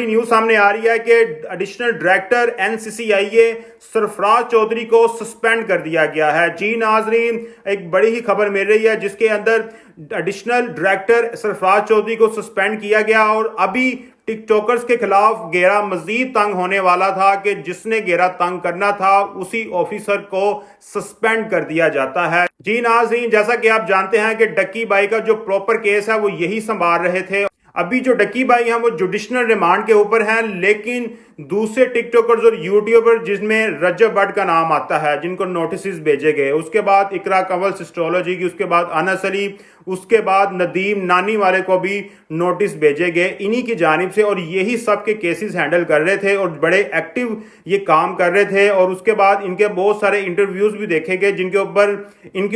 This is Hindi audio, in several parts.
न्यूज सामने आ रही है कि एडिशनल डायरेक्टर एनसीसीआईए सरफराज चौधरी को सस्पेंड कर दिया गया है। जी नाजरीन, एक बड़ी ही खबर मिल रही है जिसके अंदर एडिशनल डायरेक्टर सरफराज चौधरी को सस्पेंड किया गया और अभी टिकटॉकर्स के खिलाफ घेरा मजीद तंग होने वाला था कि जिसने घेरा तंग करना था उसी ऑफिसर को सस्पेंड कर दिया जाता है। जी नाजरीन, जैसा कि आप जानते हैं कि डक्की बाई का जो प्रॉपर केस है वो यही संभाल रहे थे। अभी जो डक्की बाई हैं वो जुडिशनल रिमांड के ऊपर हैं, लेकिन दूसरे टिकटॉकर्स और यूट्यूबर जिसमें रजब भट्ट का नाम आता है जिनको नोटिस भेजे गए, उसके बाद इकरा कंवल एस्ट्रोलॉजी की, उसके बाद अनस अली, उसके बाद नदीम नानी वाले को भी नोटिस भेजे गए इन्हीं की जानिब से, और यही सब के केसेस हैंडल कर रहे थे और बड़े एक्टिव ये काम कर रहे थे। और उसके बाद इनके बहुत सारे इंटरव्यूज भी देखे गए इनके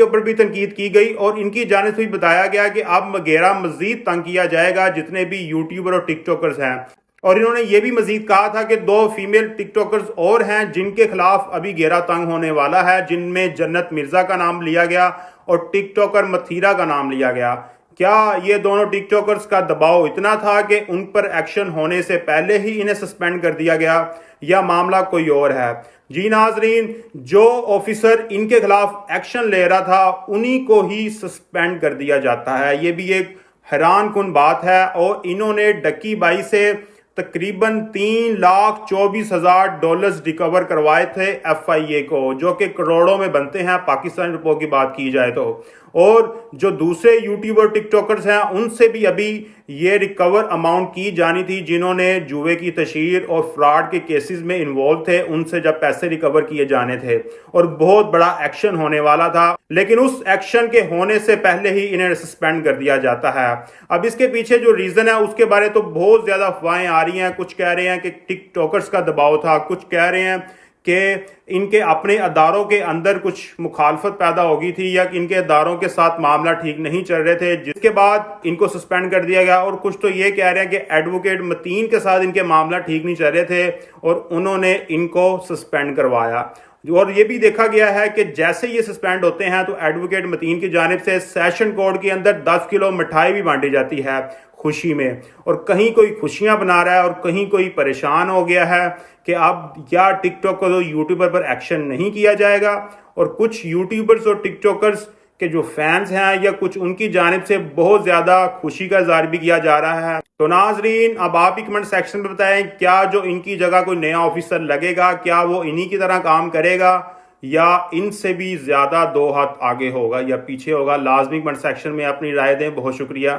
ऊपर भी तनकीद की गई और इनकी जानिब से भी बताया गया कि अब घेरा मजीद तंग किया जाएगा जितने भी यूट्यूबर और टिकटॉकर्स हैं। और इन्होंने ये भी मजीद कहा था कि 2 फीमेल टिकटॉकर्स और हैं जिनके खिलाफ अभी घेरा तंग होने वाला है, जिनमें जन्नत मिर्जा का नाम लिया गया और टिकटॉकर मथीरा का नाम लिया गया। क्या ये दोनों टिकटॉकर्स का दबाव इतना था कि उन पर एक्शन होने से पहले ही इन्हें सस्पेंड कर दिया गया, या मामला कोई और है? जी नाजरीन, जो ऑफिसर इनके खिलाफ एक्शन ले रहा था उन्हीं को ही सस्पेंड कर दिया जाता है। ये भी एक हैरान कुन बात है। और इन्होंने डक्की बाई से तकरीबन $3,24,000 रिकवर करवाए थे FIA को, जो कि करोड़ों में बनते हैं पाकिस्तानी रुपयों की बात की जाए तो। और जो दूसरे यूट्यूबर टिकटॉकर्स हैं उनसे भी अभी ये रिकवर अमाउंट की जानी थी जिन्होंने जुए की तशहीर और फ्रॉड के केसेस में इन्वॉल्व थे, उनसे जब पैसे रिकवर किए जाने थे और बहुत बड़ा एक्शन होने वाला था, लेकिन उस एक्शन के होने से पहले ही इन्हें सस्पेंड कर दिया जाता है। अब इसके पीछे जो रीजन है उसके बारे तो बहुत ज्यादा अफवाहें आ रही हैं। कुछ कह रहे हैं कि टिकटॉकर्स का दबाव था, कुछ कह रहे हैं कि इनके अपने अदारों के अंदर कुछ मुखालफत पैदा हो गई थी या इनके अदारों के साथ मामला ठीक नहीं चल रहे थे जिसके बाद इनको सस्पेंड कर दिया गया। और कुछ तो ये कह रहे हैं कि एडवोकेट मतीन के साथ इनके मामला ठीक नहीं चल रहे थे और उन्होंने इनको सस्पेंड करवाया। और ये भी देखा गया है कि जैसे ये सस्पेंड होते हैं तो एडवोकेट मतीन की जानिब से सेशन कोर्ट के अंदर 10 किलो मिठाई भी बांटी जाती है खुशी में। और कहीं कोई खुशियां बना रहा है और कहीं कोई परेशान हो गया है कि अब या टिकटॉक को यूट्यूबर पर एक्शन नहीं किया जाएगा। और कुछ यूट्यूबर्स और टिकटॉकर्स के जो फैंस हैं या कुछ उनकी जानिब से बहुत ज्यादा खुशी का इज़हार भी किया जा रहा है। तो नाजरीन, अब आप ही कमेंट सेक्शन में बताएं, क्या जो इनकी जगह कोई नया ऑफिसर लगेगा क्या वो इन्हीं की तरह काम करेगा या इनसे भी ज्यादा 2 हाथ आगे होगा या पीछे होगा? लाजमी कमेंट सेक्शन में अपनी राय दें। बहुत शुक्रिया।